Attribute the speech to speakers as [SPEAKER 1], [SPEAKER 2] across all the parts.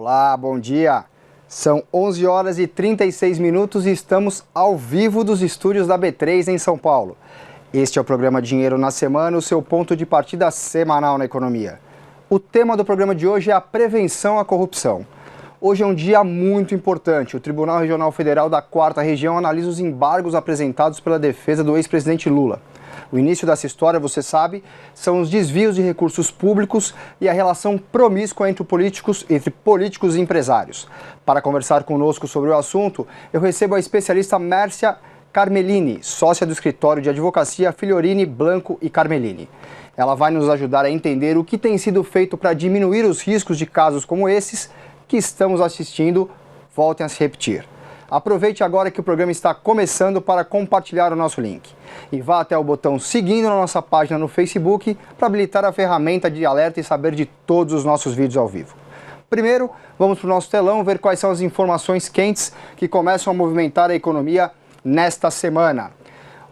[SPEAKER 1] Olá, bom dia. São 11 horas e 36 minutos e estamos ao vivo dos estúdios da B3 em São Paulo. Este é o programa Dinheiro na Semana, o seu ponto de partida semanal na economia. O tema do programa de hoje é a prevenção à corrupção. Hoje é um dia muito importante. O Tribunal Regional Federal da 4ª Região analisa os embargos apresentados pela defesa do ex-presidente Lula. O início dessa história, você sabe, são os desvios de recursos públicos e a relação promíscua entre políticos e empresários. Para conversar conosco sobre o assunto, eu recebo a especialista Mércia Carmelini, sócia do escritório de advocacia Filhorini, Blanco e Carmelini. Ela vai nos ajudar a entender o que tem sido feito para diminuir os riscos de casos como esses que estamos assistindo voltem a se repetir. Aproveite agora que o programa está começando para compartilhar o nosso link. E vá até o botão seguindo na nossa página no Facebook para habilitar a ferramenta de alerta e saber de todos os nossos vídeos ao vivo. Primeiro, vamos para o nosso telão ver quais são as informações quentes que começam a movimentar a economia nesta semana.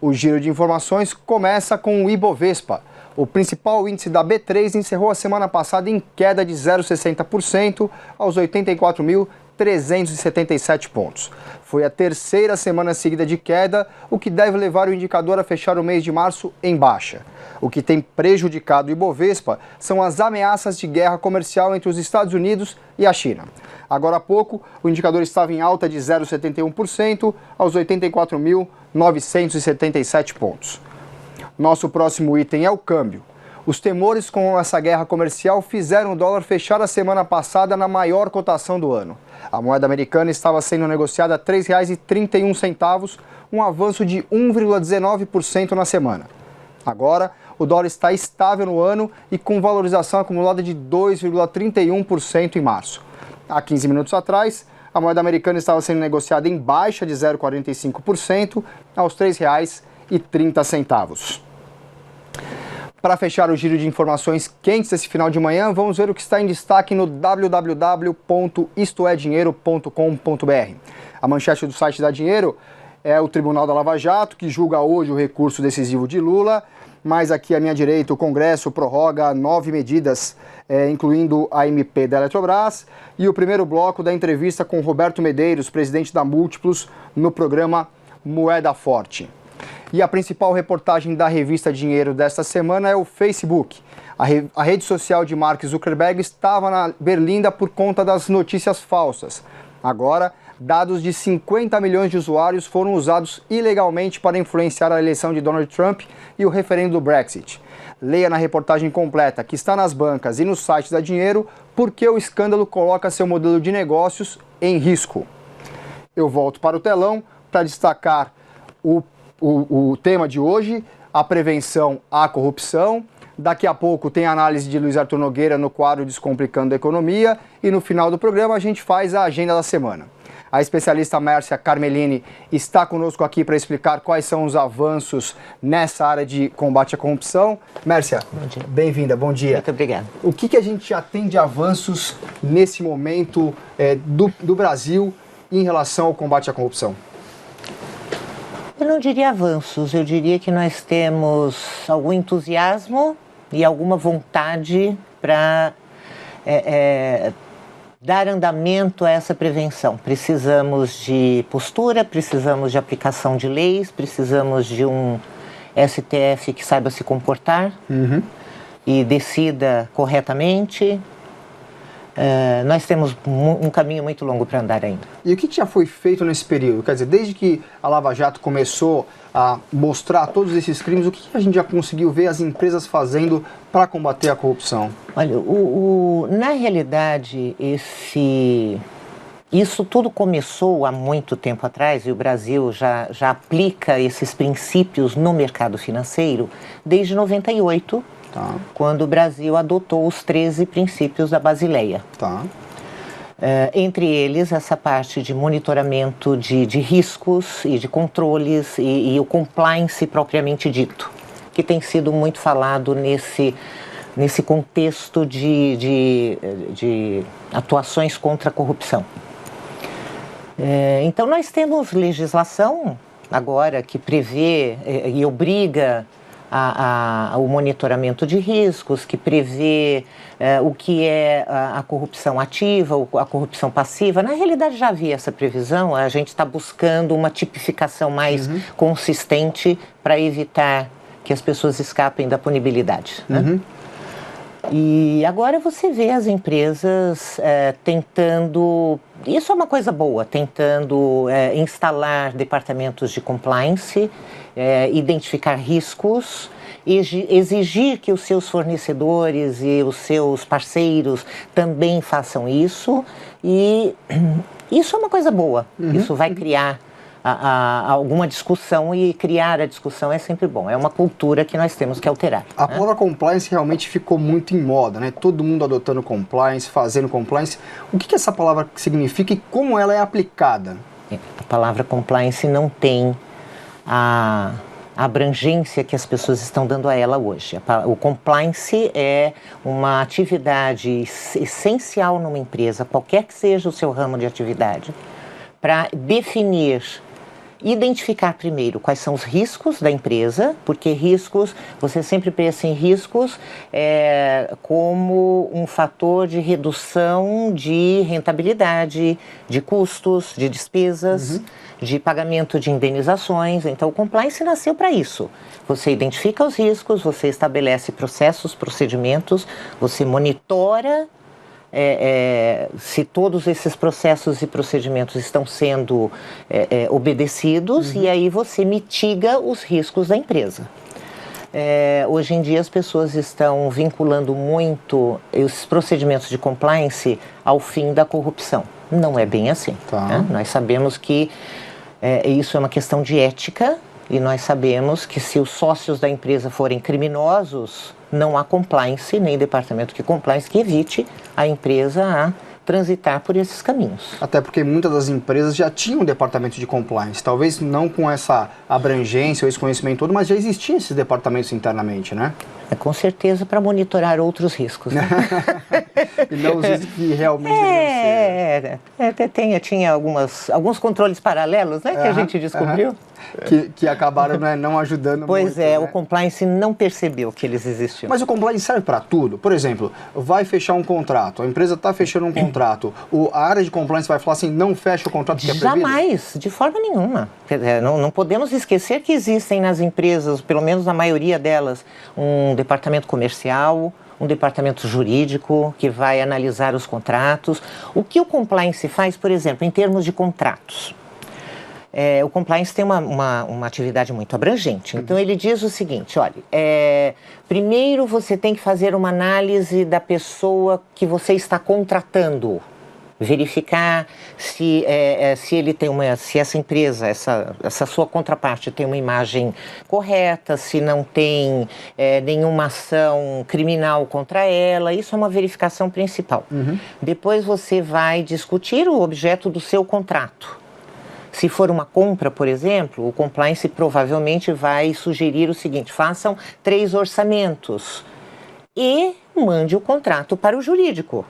[SPEAKER 1] O giro de informações começa com o Ibovespa. O principal índice da B3 encerrou a semana passada em queda de 0,60% aos 84.377 pontos. Foi a terceira semana seguida de queda, o que deve levar o indicador a fechar o mês de março em baixa. O que tem prejudicado o Ibovespa são as ameaças de guerra comercial entre os Estados Unidos e a China. Agora há pouco, o indicador estava em alta de 0,71% aos 84.977 pontos. Nosso próximo item é o câmbio. Os temores com essa guerra comercial fizeram o dólar fechar a semana passada na maior cotação do ano. A moeda americana estava sendo negociada a R$ 3,31, um avanço de 1,19% na semana. Agora, o dólar está estável no ano e com valorização acumulada de 2,31% em março. Há 15 minutos atrás, a moeda americana estava sendo negociada em baixa de 0,45% aos R$ 3,30. Para fechar o giro de informações quentes desse final de manhã, vamos ver o que está em destaque no www.istoedinheiro.com.br. A manchete do site da Dinheiro é o Tribunal da Lava Jato, que julga hoje o recurso decisivo de Lula, mas aqui à minha direita o Congresso prorroga 9 medidas, incluindo a MP da Eletrobras, e o primeiro bloco da entrevista com Roberto Medeiros, presidente da Múltiplos, no programa Moeda Forte. E a principal reportagem da revista Dinheiro desta semana é o Facebook. A rede social de Mark Zuckerberg estava na berlinda por conta das notícias falsas. Agora, dados de 50 milhões de usuários foram usados ilegalmente para influenciar a eleição de Donald Trump e o referendo do Brexit. Leia na reportagem completa, que está nas bancas e no site da Dinheiro, por que o escândalo coloca seu modelo de negócios em risco. Eu volto para o telão para destacar o tema de hoje, a prevenção à corrupção. Daqui a pouco tem a análise de Luiz Arthur Nogueira no quadro Descomplicando a Economia e no final do programa a gente faz a agenda da semana. A especialista Mércia Carmelini está conosco aqui para explicar quais são os avanços nessa área de combate à corrupção. Mércia, bem-vinda, bom dia.
[SPEAKER 2] Muito obrigada.
[SPEAKER 1] O que a gente já tem de avanços nesse momento do Brasil em relação ao combate à corrupção?
[SPEAKER 2] Eu não diria avanços, eu diria que nós temos algum entusiasmo e alguma vontade para dar andamento a essa prevenção. Precisamos de postura, precisamos de aplicação de leis, precisamos de um STF que saiba se comportar e decida corretamente. Nós temos um caminho muito longo para andar ainda.
[SPEAKER 1] E o que já foi feito nesse período? Quer dizer, desde que a Lava Jato começou a mostrar todos esses crimes, o que a gente já conseguiu ver as empresas fazendo para combater a corrupção?
[SPEAKER 2] Olha, na realidade, isso tudo começou há muito tempo atrás e o Brasil já aplica esses princípios no mercado financeiro desde 98, quando o Brasil adotou os 13 princípios da Basileia. Entre eles, essa parte de monitoramento de riscos e de controles e o compliance propriamente dito, que tem sido muito falado nesse contexto de atuações contra a corrupção. Então, nós temos legislação agora que prevê e obriga o monitoramento de riscos, que prevê o que é a corrupção ativa, a corrupção passiva. Na realidade, já havia essa previsão, a gente está buscando uma tipificação mais consistente para evitar que as pessoas escapem da punibilidade, né? E agora você vê as empresas tentando, isso é uma coisa boa, tentando instalar departamentos de compliance, identificar riscos, exigir que os seus fornecedores e os seus parceiros também façam isso, e isso é uma coisa boa, isso vai criar alguma discussão, e criar a discussão é sempre bom. É uma cultura que nós temos que alterar.
[SPEAKER 1] A palavra compliance realmente ficou muito em moda, né? Todo mundo adotando compliance, fazendo compliance. O que essa palavra significa e como ela é aplicada?
[SPEAKER 2] A palavra compliance não tem a abrangência que as pessoas estão dando a ela hoje. O compliance é uma atividade essencial numa empresa, qualquer que seja o seu ramo de atividade, para definir, identificar primeiro quais são os riscos da empresa, porque riscos, você sempre pensa em riscos como um fator de redução de rentabilidade, de custos, de despesas, de pagamento de indenizações. Então, o compliance nasceu para isso. Você identifica os riscos, você estabelece processos, procedimentos, você monitora se todos esses processos e procedimentos estão sendo obedecidos, e aí você mitiga os riscos da empresa. Hoje em dia as pessoas estão vinculando muito os procedimentos de compliance ao fim da corrupção. Não é bem assim. Né? Nós sabemos que isso é uma questão de ética, e nós sabemos que se os sócios da empresa forem criminosos, não há compliance, nem departamento de compliance que evite a empresa a transitar por esses caminhos.
[SPEAKER 1] Até porque muitas das empresas já tinham um departamento de compliance, talvez não com essa abrangência ou esse conhecimento todo, mas já existiam esses departamentos internamente, né?
[SPEAKER 2] Com certeza, para monitorar outros riscos. Né?
[SPEAKER 1] E não os riscos que realmente deveriam ser.
[SPEAKER 2] Tinha alguns controles paralelos, né, que a gente descobriu.
[SPEAKER 1] Que acabaram não ajudando
[SPEAKER 2] pois
[SPEAKER 1] muito.
[SPEAKER 2] O compliance não percebeu que eles existiam.
[SPEAKER 1] Mas o compliance serve para tudo. Por exemplo, vai fechar um contrato, a empresa está fechando um contrato, a área de compliance vai falar assim, não fecha o contrato que é proibido?
[SPEAKER 2] Jamais, de forma nenhuma. Não podemos esquecer que existem nas empresas, pelo menos na maioria delas, um departamento comercial, um departamento jurídico que vai analisar os contratos. O que o compliance faz, por exemplo, em termos de contratos? O compliance tem uma atividade muito abrangente. Então, ele diz o seguinte, olha, primeiro você tem que fazer uma análise da pessoa que você está contratando. Verificar se ele tem se essa empresa, essa sua contraparte tem uma imagem correta, se não tem nenhuma ação criminal contra ela. Isso é uma verificação principal. Depois você vai discutir o objeto do seu contrato. Se for uma compra, por exemplo, o compliance provavelmente vai sugerir o seguinte: façam 3 orçamentos e mande o contrato para o jurídico.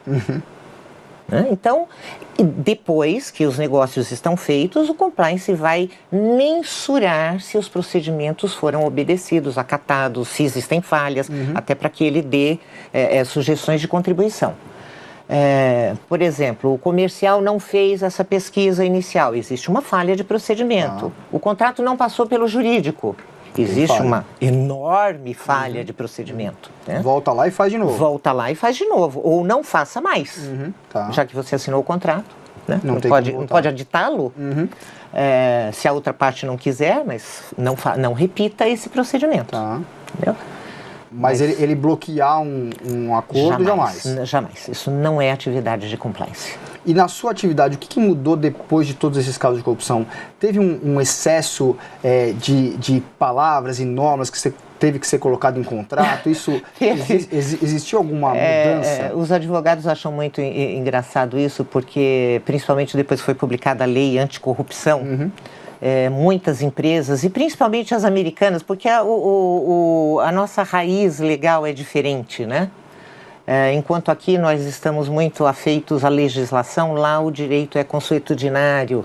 [SPEAKER 2] Então, depois que os negócios estão feitos, o compliance vai mensurar se os procedimentos foram obedecidos, acatados, se existem falhas, até para que ele dê sugestões de contribuição. Por exemplo, o comercial não fez essa pesquisa inicial, existe uma falha de procedimento. O contrato não passou pelo jurídico. Existe uma enorme falha de procedimento. Né?
[SPEAKER 1] Volta lá e faz de novo.
[SPEAKER 2] Volta lá e faz de novo. Ou não faça mais. Já que você assinou o contrato. Né? Não pode aditá-lo. Se a outra parte não quiser, mas não repita esse procedimento. Entendeu?
[SPEAKER 1] Mas ele bloquear um acordo, jamais?
[SPEAKER 2] Jamais. Isso não é atividade de compliance.
[SPEAKER 1] E na sua atividade, o que mudou depois de todos esses casos de corrupção? Teve um excesso de palavras e normas que teve que ser colocado em contrato? Isso existiu alguma mudança?
[SPEAKER 2] Os advogados acham muito engraçado isso, porque principalmente depois que foi publicada a lei anticorrupção, muitas empresas, e principalmente as americanas, porque a nossa raiz legal é diferente, né? Enquanto aqui nós estamos muito afeitos à legislação, lá o direito é consuetudinário.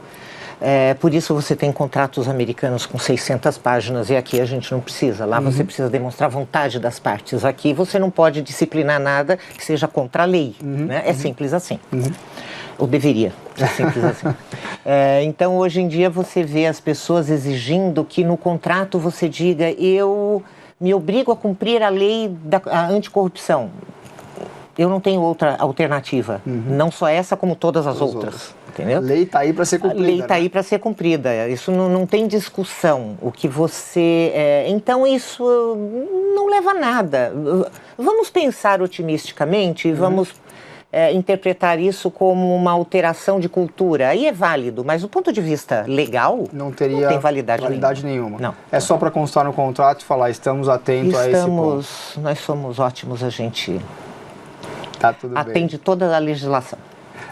[SPEAKER 2] Por isso você tem contratos americanos com 600 páginas e aqui a gente não precisa. Lá você precisa demonstrar vontade das partes. Aqui você não pode disciplinar nada que seja contra a lei. Né? É simples assim. Ou deveria ser simples assim. Então, hoje em dia, você vê as pessoas exigindo que no contrato você diga: eu me obrigo a cumprir a lei da anticorrupção. Eu não tenho outra alternativa. Não só essa, como todas as outras. Entendeu?
[SPEAKER 1] A lei está aí para ser cumprida.
[SPEAKER 2] A lei está aí para ser cumprida. Isso não tem discussão. O que você... Então, isso não leva a nada. Vamos pensar otimisticamente e vamos interpretar isso como uma alteração de cultura. Aí é válido, mas do ponto de vista legal, não tem validade nenhuma.
[SPEAKER 1] Não. É só para constar no contrato e falar: estamos atentos a esse ponto.
[SPEAKER 2] Nós somos ótimos, a gente
[SPEAKER 1] tá tudo
[SPEAKER 2] atende toda a legislação.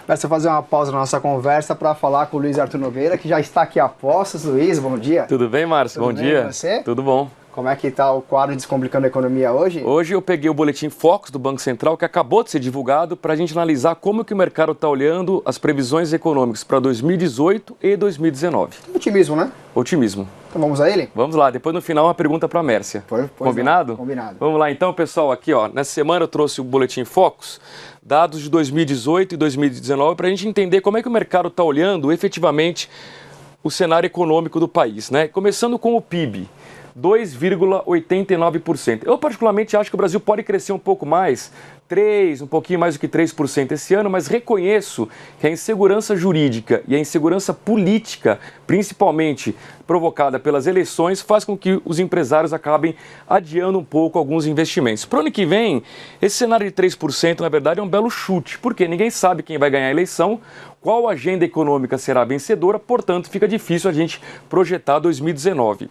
[SPEAKER 1] Você fazer uma pausa na nossa conversa para falar com o Luiz Arthur Nogueira, que já está aqui a postos. Luiz, bom dia.
[SPEAKER 3] Tudo bem, Márcio? Bom dia.
[SPEAKER 1] Você?
[SPEAKER 3] Tudo bom.
[SPEAKER 1] Como é que está o quadro Descomplicando a Economia hoje?
[SPEAKER 3] Hoje eu peguei o boletim Focus do Banco Central, que acabou de ser divulgado, para a gente analisar como que o mercado está olhando as previsões econômicas para 2018 e 2019.
[SPEAKER 1] Otimismo, né?
[SPEAKER 3] Otimismo.
[SPEAKER 1] Então vamos a ele?
[SPEAKER 3] Vamos lá, depois no final uma pergunta para a Mércia. Combinado?
[SPEAKER 1] Não. Combinado.
[SPEAKER 3] Vamos lá então, pessoal, aqui ó, nessa semana eu trouxe o boletim Focus, dados de 2018 e 2019, para a gente entender como é que o mercado está olhando efetivamente o cenário econômico do país, né? Começando com o PIB. 2,89%. Eu particularmente acho que o Brasil pode crescer um pouco mais, um pouquinho mais do que 3% esse ano, mas reconheço que a insegurança jurídica e a insegurança política, principalmente provocada pelas eleições, faz com que os empresários acabem adiando um pouco alguns investimentos. Para o ano que vem, esse cenário de 3%, na verdade, é um belo chute, porque ninguém sabe quem vai ganhar a eleição, qual agenda econômica será vencedora, portanto, fica difícil a gente projetar 2019.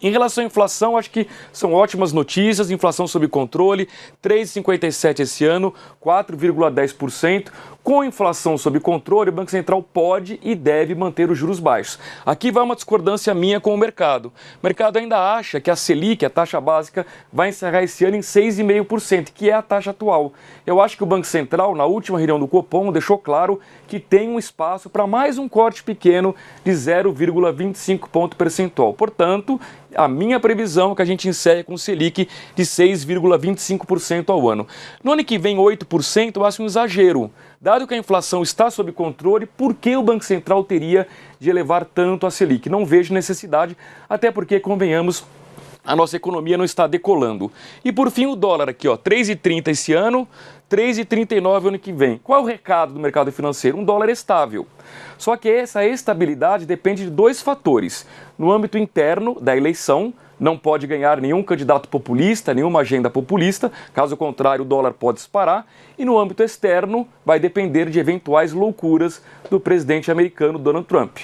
[SPEAKER 3] Em relação à inflação, acho que são ótimas notícias. Inflação sob controle, 3,57 esse ano, 4,10%. Com inflação sob controle, o Banco Central pode e deve manter os juros baixos. Aqui vai uma discordância minha com o mercado. O mercado ainda acha que a Selic, a taxa básica, vai encerrar esse ano em 6,5%, que é a taxa atual. Eu acho que o Banco Central, na última reunião do Copom, deixou claro que tem um espaço para mais um corte pequeno de 0,25 ponto percentual. Portanto, a minha previsão é que a gente encerre com Selic de 6,25% ao ano. No ano que vem, 8%, eu acho um exagero. Dado que a inflação está sob controle, por que o Banco Central teria de elevar tanto a Selic? Não vejo necessidade, até porque, convenhamos, a nossa economia não está decolando. E por fim, o dólar aqui, ó, 3,30 esse ano, 3,39 ano que vem. Qual é o recado do mercado financeiro? Um dólar estável. Só que essa estabilidade depende de dois fatores. No âmbito interno da eleição, não pode ganhar nenhum candidato populista, nenhuma agenda populista, caso contrário o dólar pode disparar. E no âmbito externo, vai depender de eventuais loucuras do presidente americano Donald Trump.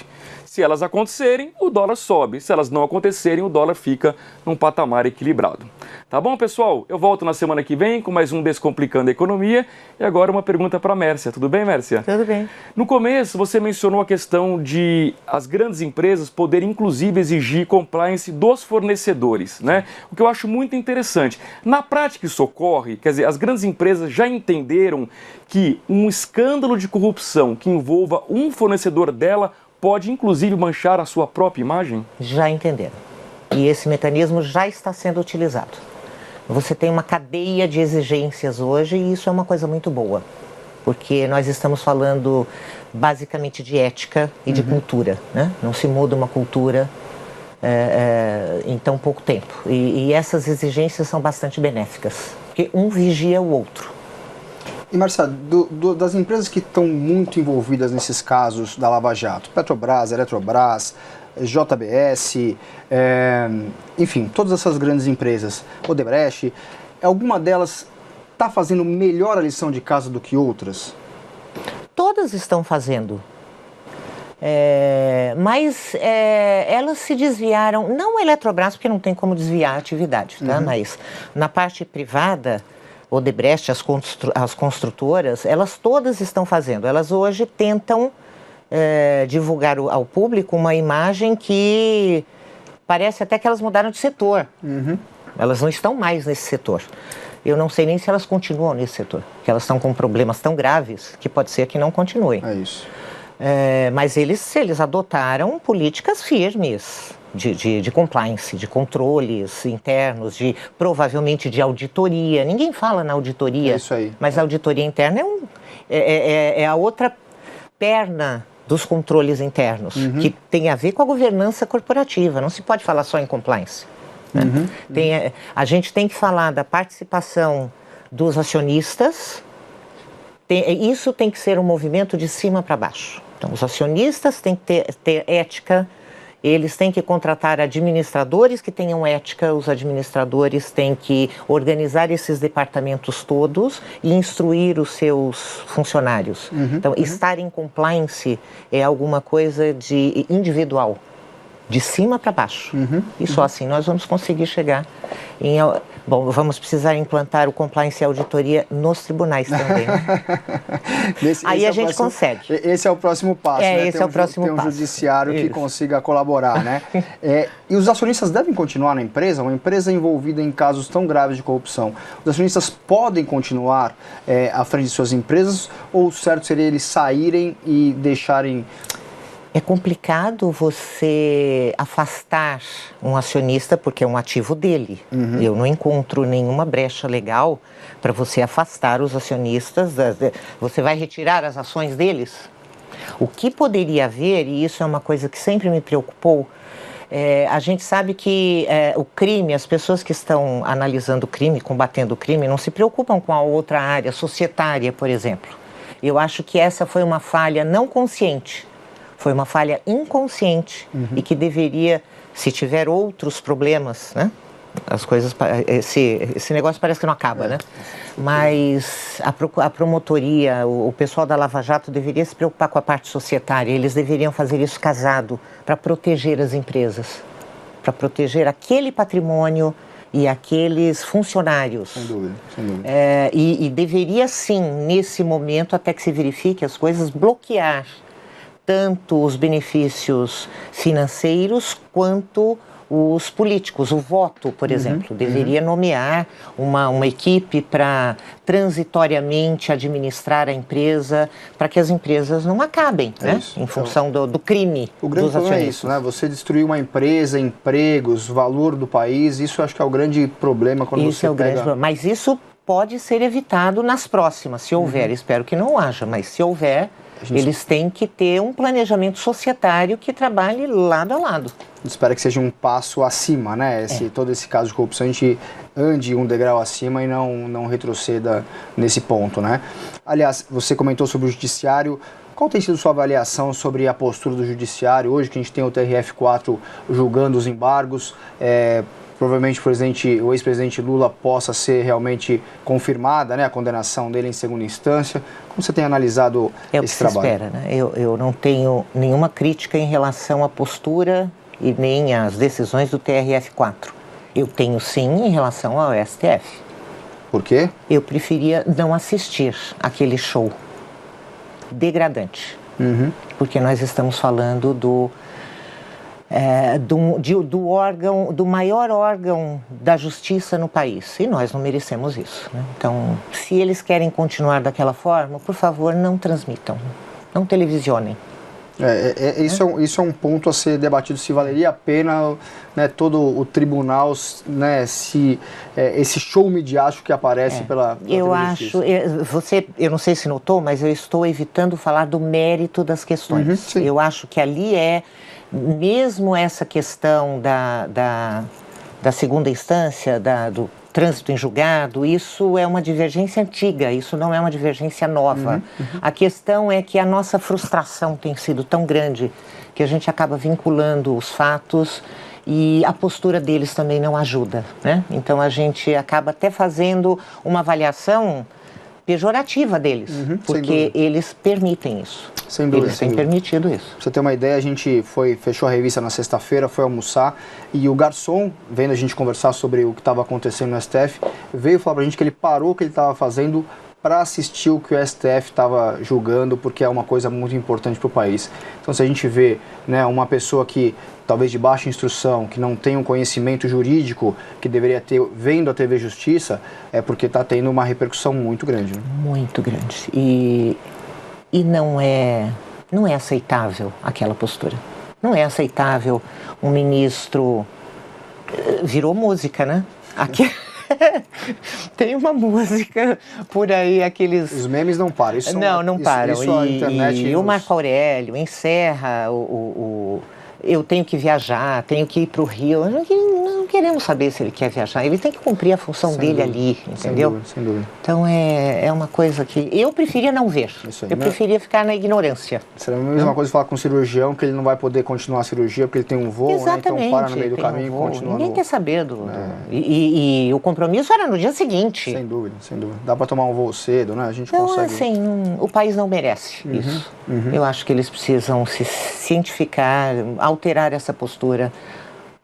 [SPEAKER 3] Se elas acontecerem, o dólar sobe. Se elas não acontecerem, o dólar fica num patamar equilibrado. Tá bom, pessoal? Eu volto na semana que vem com mais um Descomplicando a Economia. E agora uma pergunta para a Mércia. Tudo bem, Mércia?
[SPEAKER 2] Tudo bem.
[SPEAKER 3] No começo, você mencionou a questão de as grandes empresas poderem, inclusive, exigir compliance dos fornecedores, né? O que eu acho muito interessante. Na prática, isso ocorre? Quer dizer, as grandes empresas já entenderam que um escândalo de corrupção que envolva um fornecedor dela pode, inclusive, manchar a sua própria imagem?
[SPEAKER 2] Já entenderam. E esse mecanismo já está sendo utilizado. Você tem uma cadeia de exigências hoje e isso é uma coisa muito boa. Porque nós estamos falando basicamente de ética e de cultura, né? Não se muda uma cultura em tão pouco tempo. E essas exigências são bastante benéficas, porque um vigia o outro.
[SPEAKER 1] E, Marcelo, das empresas que estão muito envolvidas nesses casos da Lava Jato, Petrobras, Eletrobras, JBS, enfim, todas essas grandes empresas, Odebrecht, alguma delas está fazendo melhor a lição de casa do que outras?
[SPEAKER 2] Todas estão fazendo. Mas elas se desviaram, não a Eletrobras, porque não tem como desviar a atividade, tá? Mas na parte privada, Odebrecht, as construtoras, elas todas estão fazendo. Elas hoje tentam divulgar ao público uma imagem que parece até que elas mudaram de setor. Elas não estão mais nesse setor. Eu não sei nem se elas continuam nesse setor, porque elas estão com problemas tão graves que pode ser que não continuem.
[SPEAKER 1] É isso.
[SPEAKER 2] Mas eles adotaram políticas firmes de compliance, de controles internos, provavelmente de auditoria. Ninguém fala na auditoria,
[SPEAKER 1] isso aí.
[SPEAKER 2] Mas a auditoria interna é a outra perna dos controles internos, que tem a ver com a governança corporativa. Não se pode falar só em compliance. Né? A gente tem que falar da participação dos acionistas. Isso tem que ser um movimento de cima para baixo. Então, os acionistas têm que ter ética, eles têm que contratar administradores que tenham ética, os administradores têm que organizar esses departamentos todos e instruir os seus funcionários. Então, estar em compliance é alguma coisa de individual, de cima para baixo. E só assim nós vamos conseguir chegar em... Bom, vamos precisar implantar o compliance e a auditoria nos tribunais também. Aí a gente consegue.
[SPEAKER 1] Esse é o próximo passo, né?
[SPEAKER 2] Esse é o próximo passo.
[SPEAKER 1] Tem um judiciário que consiga colaborar, né? E os acionistas devem continuar na empresa? Uma empresa envolvida em casos tão graves de corrupção, os acionistas podem continuar à frente de suas empresas ou o certo seria eles saírem e deixarem...
[SPEAKER 2] É complicado você afastar um acionista porque é um ativo dele. Eu não encontro nenhuma brecha legal para você afastar os acionistas. Você vai retirar as ações deles? O que poderia haver, e isso é uma coisa que sempre me preocupou, a gente sabe que o crime, as pessoas que estão analisando o crime, combatendo o crime, não se preocupam com a outra área societária, por exemplo. Eu acho que essa foi uma falha não consciente. Foi uma falha inconsciente e que deveria, se tiver outros problemas, né? As coisas, esse negócio parece que não acaba, né? Mas a promotoria, o pessoal da Lava Jato deveria se preocupar com a parte societária. Eles deveriam fazer isso casado para proteger as empresas, para proteger aquele patrimônio e aqueles funcionários.
[SPEAKER 1] Sem dúvida, sem dúvida.
[SPEAKER 2] E deveria sim, nesse momento, até que se verifique as coisas, bloquear tanto os benefícios financeiros quanto os políticos. O voto, por exemplo, deveria nomear uma equipe para transitoriamente administrar a empresa, para que as empresas não acabem, né? Em função do crime
[SPEAKER 1] o grande
[SPEAKER 2] dos
[SPEAKER 1] problema
[SPEAKER 2] acionistas.
[SPEAKER 1] É isso, né? Você destruir uma empresa, empregos, valor do país, isso acho que é o grande problema quando
[SPEAKER 2] isso
[SPEAKER 1] você
[SPEAKER 2] é o grande problema. Mas isso pode ser evitado nas próximas, se houver. Espero que não haja, mas se houver... Eles têm que ter um planejamento societário que trabalhe lado a lado.
[SPEAKER 1] Espero que seja um passo acima, né? Todo esse caso de corrupção, a gente ande um degrau acima e não retroceda nesse ponto, né? Aliás, você comentou sobre o judiciário. Qual tem sido sua avaliação sobre a postura do judiciário hoje, que a gente tem o TRF4 julgando os embargos? Provavelmente o ex-presidente Lula possa ser realmente confirmada, né, a condenação dele em segunda instância. Como você tem analisado esse trabalho?
[SPEAKER 2] Espera, né? Eu não tenho nenhuma crítica em relação à postura e nem às decisões do TRF4. Eu tenho sim em relação ao STF.
[SPEAKER 1] Por quê? Eu
[SPEAKER 2] preferia não assistir aquele show degradante. Porque nós estamos falando do maior órgão da justiça no país. E nós não merecemos isso, né? Então, se eles querem continuar daquela forma, por favor, não transmitam, não televisionem.
[SPEAKER 1] Isso é um ponto a ser debatido, se valeria a pena, né, todo o tribunal, né, esse show midiático que aparece pela
[SPEAKER 2] eu acho, eu não sei se notou, mas eu estou evitando falar do mérito das questões. Eu acho que ali mesmo essa questão da segunda instância, do trânsito em julgado, isso é uma divergência antiga, isso não é uma divergência nova. A questão é que a nossa frustração tem sido tão grande que a gente acaba vinculando os fatos e a postura deles também não ajuda, né? Então a gente acaba até fazendo uma avaliação pejorativa deles, porque eles permitem isso.
[SPEAKER 1] Sem dúvida.
[SPEAKER 2] Eles têm permitido isso.
[SPEAKER 1] Pra você ter uma ideia, a gente fechou a revista na sexta-feira, foi almoçar, e o garçom, vendo a gente conversar sobre o que estava acontecendo no STF, veio falar pra gente que ele parou o que ele estava fazendo para assistir o que o STF estava julgando, porque é uma coisa muito importante para o país. Então, se a gente vê, né, uma pessoa que talvez de baixa instrução, que não tem um conhecimento jurídico que deveria ter, vendo a TV Justiça, é porque está tendo uma repercussão muito grande. Né?
[SPEAKER 2] Muito grande. E não é Não é aceitável aquela postura. Não é aceitável um ministro... Virou música, né? Aqui... Tem uma música por aí, aqueles...
[SPEAKER 1] Os memes não param. Isso
[SPEAKER 2] não param.
[SPEAKER 1] Isso a internet
[SPEAKER 2] e o Marco Aurélio encerra eu tenho que viajar, tenho que ir para o Rio. Não queremos saber se ele quer viajar. Ele tem que cumprir a função dele ali, entendeu?
[SPEAKER 1] Sem dúvida.
[SPEAKER 2] Então é uma coisa que eu preferia não ver. Eu preferia ficar na ignorância.
[SPEAKER 1] Será a mesma coisa falar com um cirurgião que ele não vai poder continuar a cirurgia porque ele tem um voo,
[SPEAKER 2] exatamente,
[SPEAKER 1] né? Então para no meio do caminho e continua.
[SPEAKER 2] Ninguém quer saber E o compromisso era no dia seguinte.
[SPEAKER 1] Sem dúvida. Dá para tomar um voo cedo, né? A gente
[SPEAKER 2] então,
[SPEAKER 1] consegue.
[SPEAKER 2] Assim, o país não merece isso. Eu acho que eles precisam se cientificar, alterar essa postura,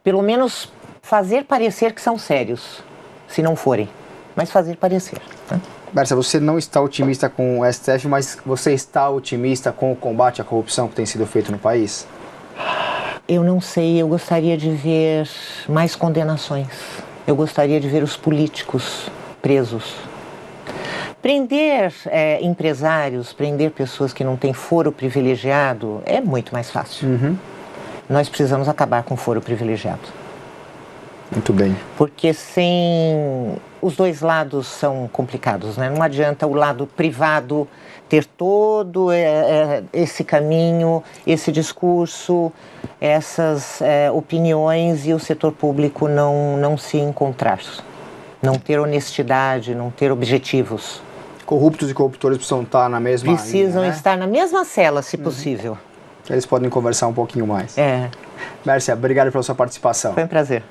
[SPEAKER 2] pelo menos fazer parecer que são sérios, se não forem, mas fazer parecer. Né?
[SPEAKER 1] Bércia, você não está otimista com o STF, mas você está otimista com o combate à corrupção que tem sido feito no país?
[SPEAKER 2] Eu não sei, eu gostaria de ver mais condenações, eu gostaria de ver os políticos presos. Prender empresários, prender pessoas que não têm foro privilegiado é muito mais fácil. Nós precisamos acabar com o foro privilegiado.
[SPEAKER 1] Muito bem.
[SPEAKER 2] Porque os dois lados são complicados, né? Não adianta o lado privado ter todo esse caminho, esse discurso, essas opiniões e o setor público não se encontrar. Não ter honestidade, não ter objetivos.
[SPEAKER 1] Corruptos e corruptores precisam estar na mesma
[SPEAKER 2] Precisam
[SPEAKER 1] linha, né?
[SPEAKER 2] estar na mesma cela, se possível.
[SPEAKER 1] Eles podem conversar um pouquinho mais.
[SPEAKER 2] Mércia,
[SPEAKER 1] obrigado pela sua participação.
[SPEAKER 2] Foi um prazer.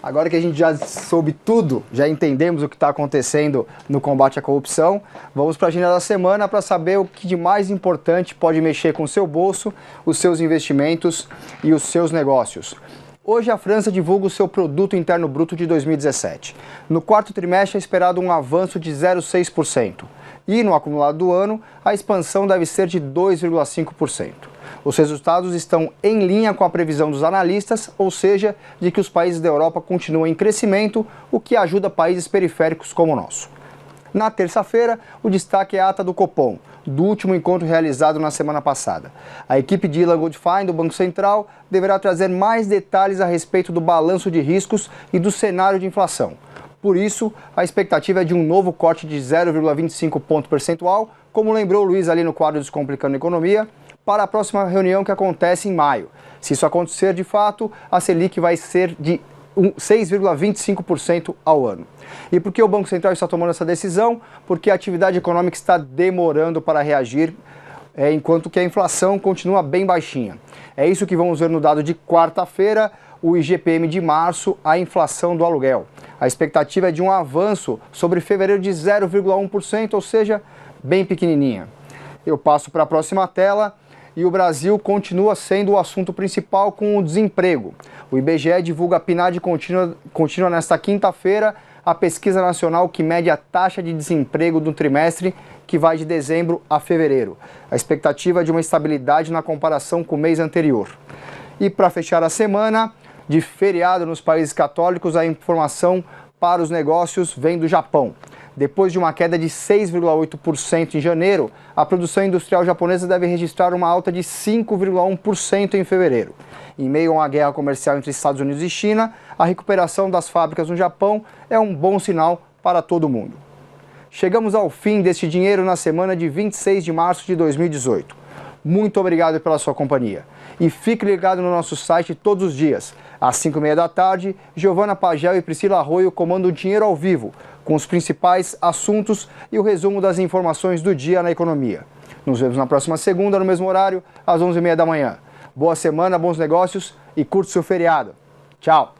[SPEAKER 1] Agora que a gente já soube tudo, já entendemos o que está acontecendo no combate à corrupção, vamos para a agenda da semana para saber o que de mais importante pode mexer com o seu bolso, os seus investimentos e os seus negócios. Hoje a França divulga o seu Produto Interno Bruto de 2017. No quarto trimestre é esperado um avanço de 0,6%. E no acumulado do ano, a expansão deve ser de 2,5%. Os resultados estão em linha com a previsão dos analistas, ou seja, de que os países da Europa continuam em crescimento, o que ajuda países periféricos como o nosso. Na terça-feira, o destaque é a ata do Copom, do último encontro realizado na semana passada. A equipe de Ilan Goldfein, do Banco Central, deverá trazer mais detalhes a respeito do balanço de riscos e do cenário de inflação. Por isso, a expectativa é de um novo corte de 0,25 ponto percentual, como lembrou o Luiz ali no quadro Descomplicando a Economia, para a próxima reunião que acontece em maio. Se isso acontecer de fato, a Selic vai ser de 6,25% ao ano. E por que o Banco Central está tomando essa decisão? Porque a atividade econômica está demorando para reagir, enquanto que a inflação continua bem baixinha. É isso que vamos ver no dado de quarta-feira, o IGPM de março, a inflação do aluguel. A expectativa é de um avanço sobre fevereiro de 0,1%, ou seja, bem pequenininha. Eu passo para a próxima tela. E o Brasil continua sendo o assunto principal com o desemprego. O IBGE divulga a PNAD contínua nesta quinta-feira, a pesquisa nacional que mede a taxa de desemprego do trimestre, que vai de dezembro a fevereiro. A expectativa é de uma estabilidade na comparação com o mês anterior. E para fechar a semana, de feriado nos países católicos, a informação para os negócios vem do Japão. Depois de uma queda de 6,8% em janeiro, a produção industrial japonesa deve registrar uma alta de 5,1% em fevereiro. Em meio a uma guerra comercial entre Estados Unidos e China, a recuperação das fábricas no Japão é um bom sinal para todo mundo. Chegamos ao fim deste Dinheiro na semana de 26 de março de 2018. Muito obrigado pela sua companhia. E fique ligado no nosso site todos os dias. Às 5h30 da tarde, Giovana Pagel e Priscila Arroio comandam o Dinheiro ao Vivo, com os principais assuntos e o resumo das informações do dia na economia. Nos vemos na próxima segunda, no mesmo horário, às 11h30 da manhã. Boa semana, bons negócios e curte seu feriado. Tchau!